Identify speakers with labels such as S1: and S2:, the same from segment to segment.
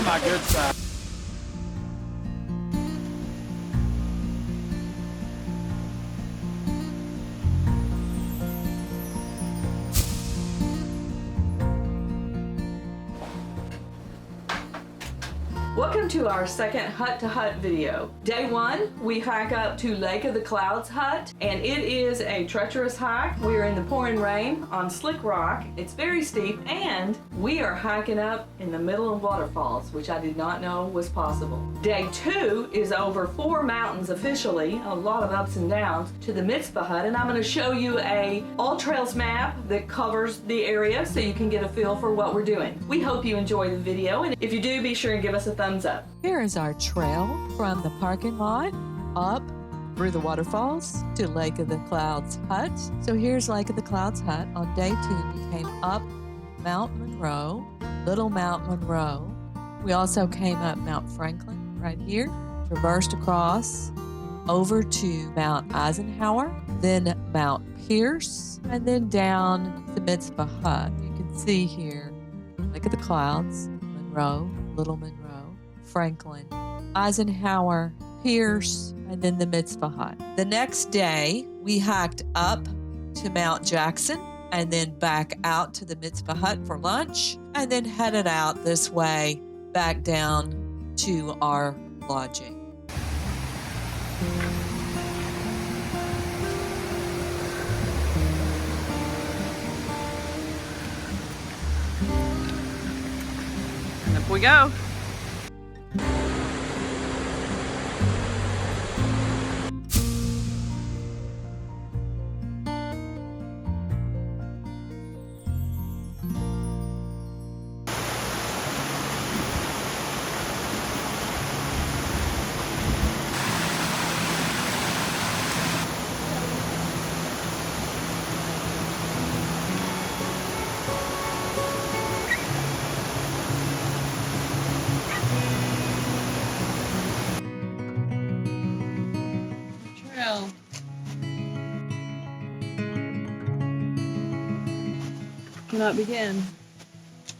S1: my good side.
S2: Welcome to our second hut to hut video. Day one, we hike up to Lake of the Clouds Hut, and it is a treacherous hike. We are in the pouring rain on slick rock. It's very steep, and we are hiking up in the middle of waterfalls, which I did not know was possible. Day two is over 4 mountains officially, a lot of ups and downs, to the Mizpah Hut, and I'm going to show you a all trails map that covers the area so you can get a feel for what we're doing. We hope you enjoy the video, and if you do, be sure and give us a thumbs up.
S3: Here is our trail from the parking lot up through the waterfalls to Lake of the Clouds Hut. So here's Lake of the Clouds Hut. On day 2, we came up Mount Monroe, Little Mount Monroe. We also came up Mount Franklin right here, traversed across over to Mount Eisenhower, then Mount Pierce, and then down the Mizpah Hut. You can see here Lake of the Clouds, Monroe, Little Monroe, Franklin, Eisenhower, Pierce, and then the Mizpah Hut. The next day, we hiked up to Mount Jackson and then back out to the Mizpah Hut for lunch, and then headed out this way back down to our lodging.
S2: Up we go. Cannot begin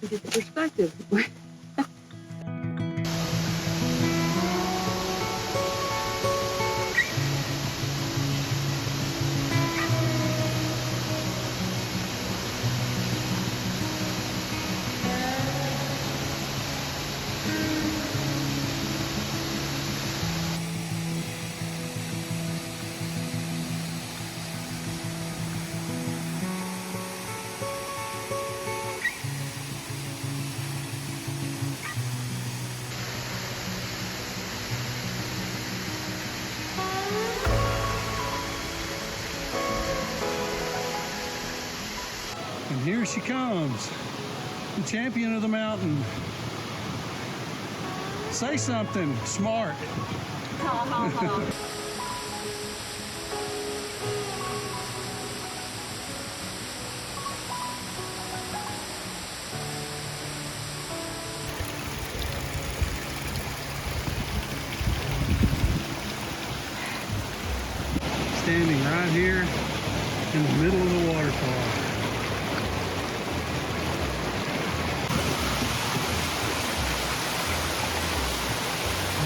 S2: to get the perspective.
S4: And here she comes, the champion of the mountain. Say something smart. Standing right here in the middle of the waterfall.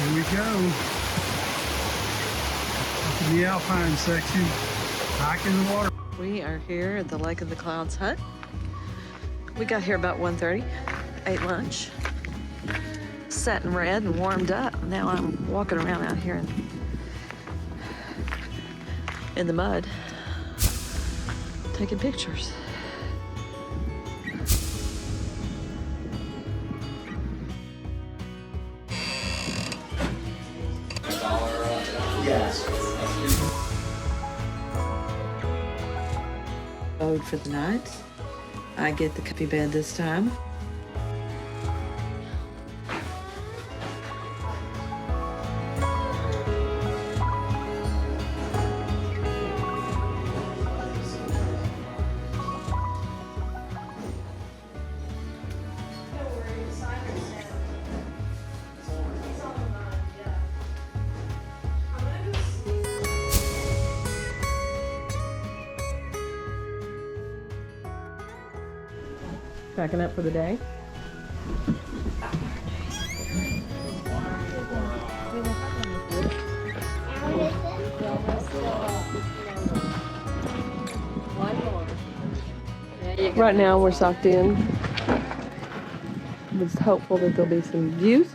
S4: Here we go. Up in the Alpine section, hiking the water.
S3: We are here at the Lake of the Clouds Hut. We got here about 1:30, ate lunch, sat and read and warmed up. Now I'm walking around out here in the mud, taking pictures.
S1: Yes.
S3: Abode for the night. I get the comfy bed this time.
S2: Packing up for the day. Right now we're socked in. Just hopeful that there'll be some views.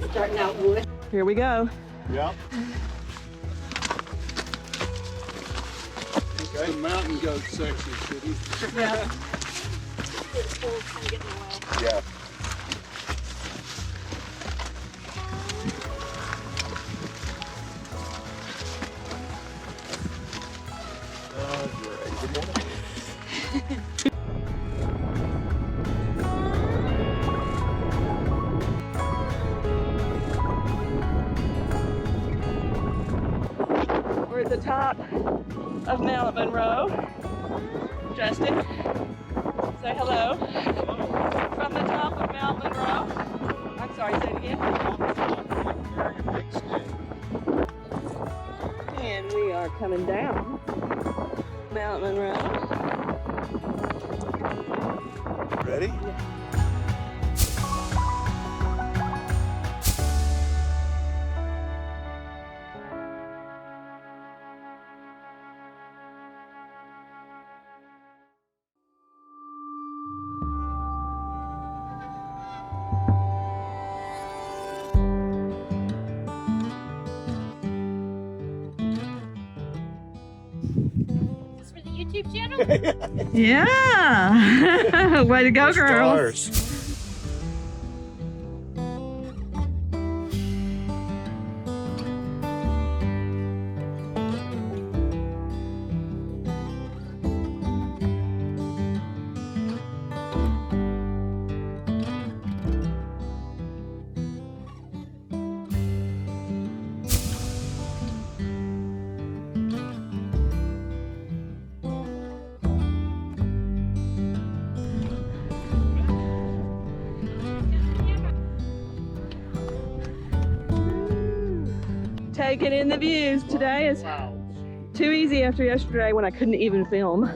S1: Starting out wood.
S2: Here we go.
S4: Yep. The mountain goat section, shouldn't it?
S1: Yeah.
S4: Yeah. Good morning.
S2: We're at the top of Mount Monroe. Justin, say hello. From the top of Mount Monroe. I'm sorry, say it again. And we are coming down Mount Monroe.
S4: Ready?
S1: Is this for the YouTube channel?
S2: Yeah! Way to go, girls.
S4: Stars.
S2: Taking in the views. Today is too easy after yesterday when I couldn't even film.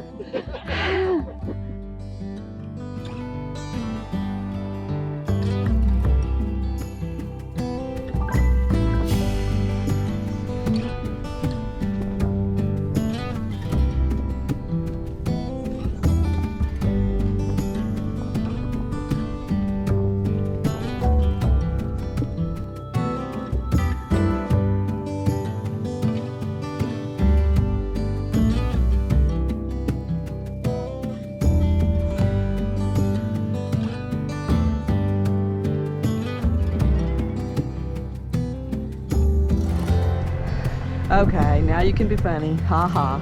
S2: Okay, now you can be funny. Ha ha.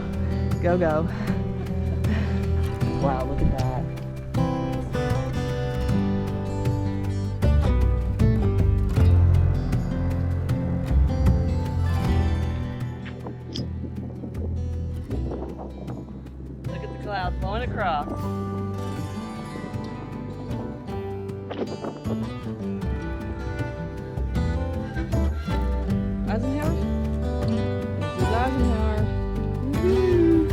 S2: Go, go. Wow, look at that. Look at the clouds blowing across. Eisenhower? This is Eisenhower. Woo-hoo.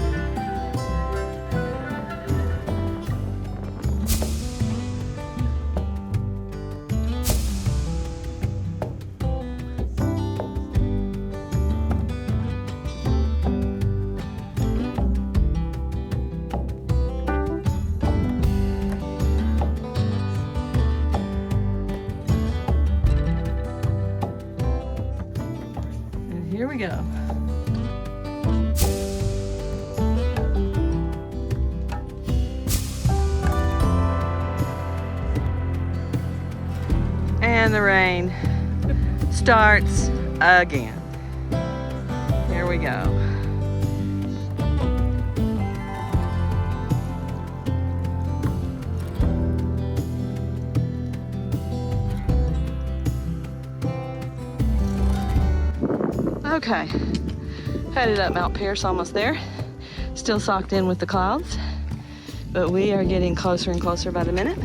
S2: And here we go. And the rain starts again. Here we go. Okay, headed up Mount Pierce, almost there. Still socked in with the clouds, but we are getting closer and closer by the minute.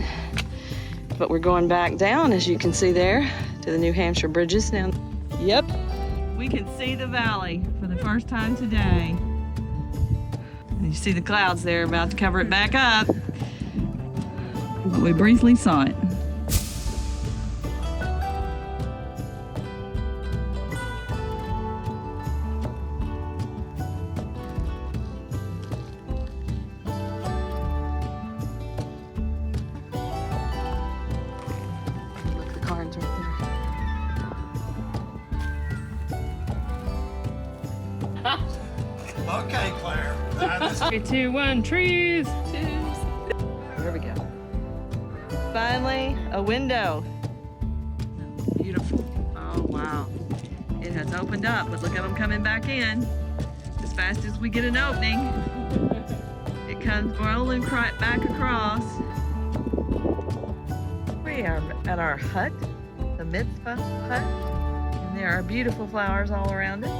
S2: But we're going back down, as you can see there, to the New Hampshire bridges now. Yep, we can see the valley for the first time today. And you see the clouds there about to cover it back up. But we briefly saw it.
S3: cards right
S5: Okay, Claire.
S1: 3, 2, 1, trees.
S2: there. There we go. Finally, a window. Beautiful. Oh, wow. It has opened up, but look at them coming back in. As fast as we get an opening, it comes rolling back across. We are at our hut, the Mizpah Hut, and there are beautiful flowers all around it.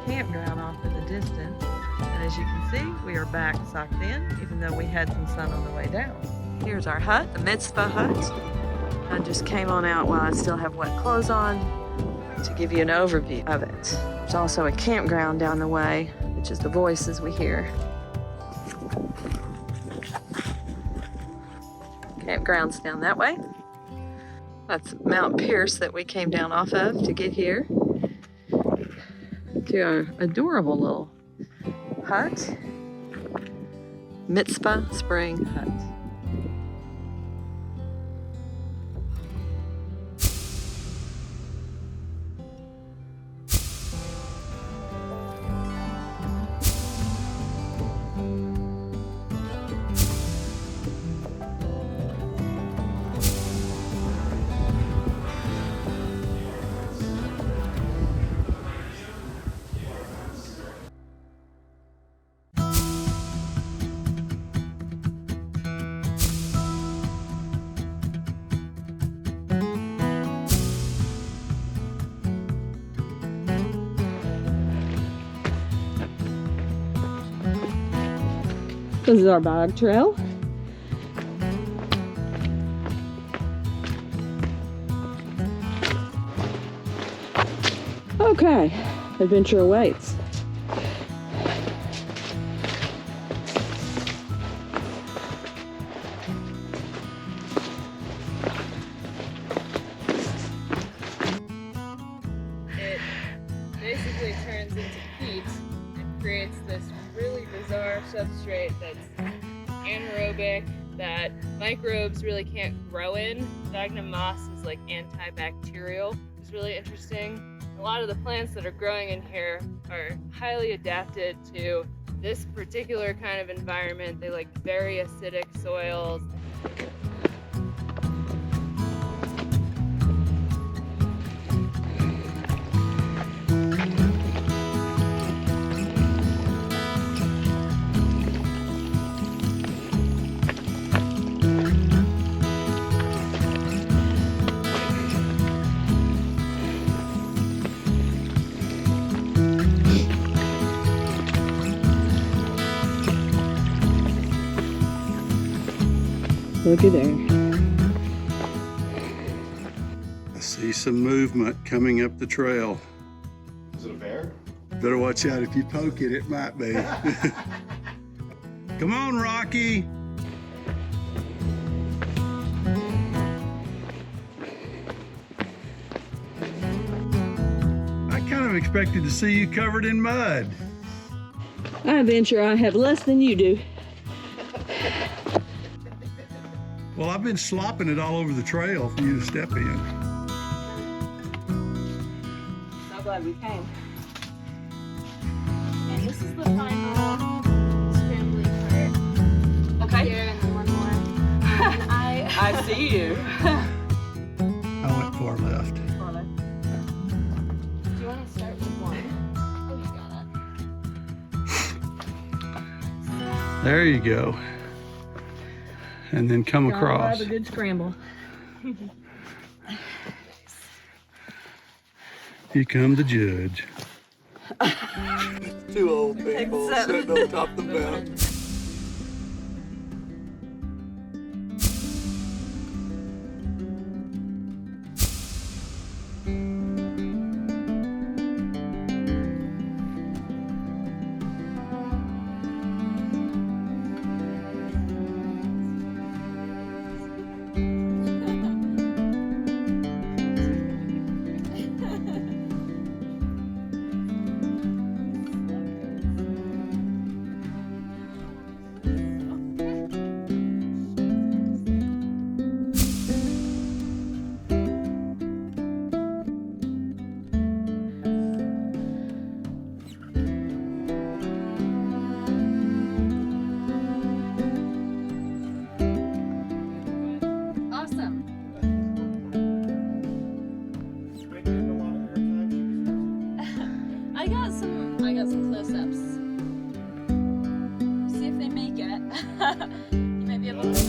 S2: Campground off in the distance, and as you can see, we are back socked in, even though we had some sun on the way down. Here's our hut, the Mizpah Hut. I just came on out while I still have wet clothes on to give you an overview of it. There's also a campground down the way, which is the voices we hear. Campground's down that way. That's Mount Pierce that we came down off of to get here. To our adorable little hut, Mizpah Spring Hut. This is our bog trail. Okay, adventure awaits.
S6: It basically turns into peat and creates this really bizarre substrate that's anaerobic that microbes really can't grow in. Sphagnum moss is like antibacterial. It's really interesting. A lot of the plants that are growing in here are highly adapted to this particular kind of environment. They like very acidic soils.
S2: Looky there.
S4: I see some movement coming up the trail.
S5: Is it a bear?
S4: Better watch out, if you poke it, it might be. Come on, Rocky. I kind of expected to see you covered in mud.
S2: I venture I have less than you do.
S4: Well, I've been slopping it all over the trail for you to step in.
S2: So glad we came.
S1: And this is the final scrambling part.
S2: Okay.
S1: Here and then one more. And
S2: I see you.
S4: I went far left.
S1: Do you want to start with one? Oh, you got it.
S4: There you go. And then come across.
S2: Have a good scramble.
S4: Here come the judge.
S5: Two old people sitting on top of the mountain.
S6: close-ups. See if they make it. You might be able to.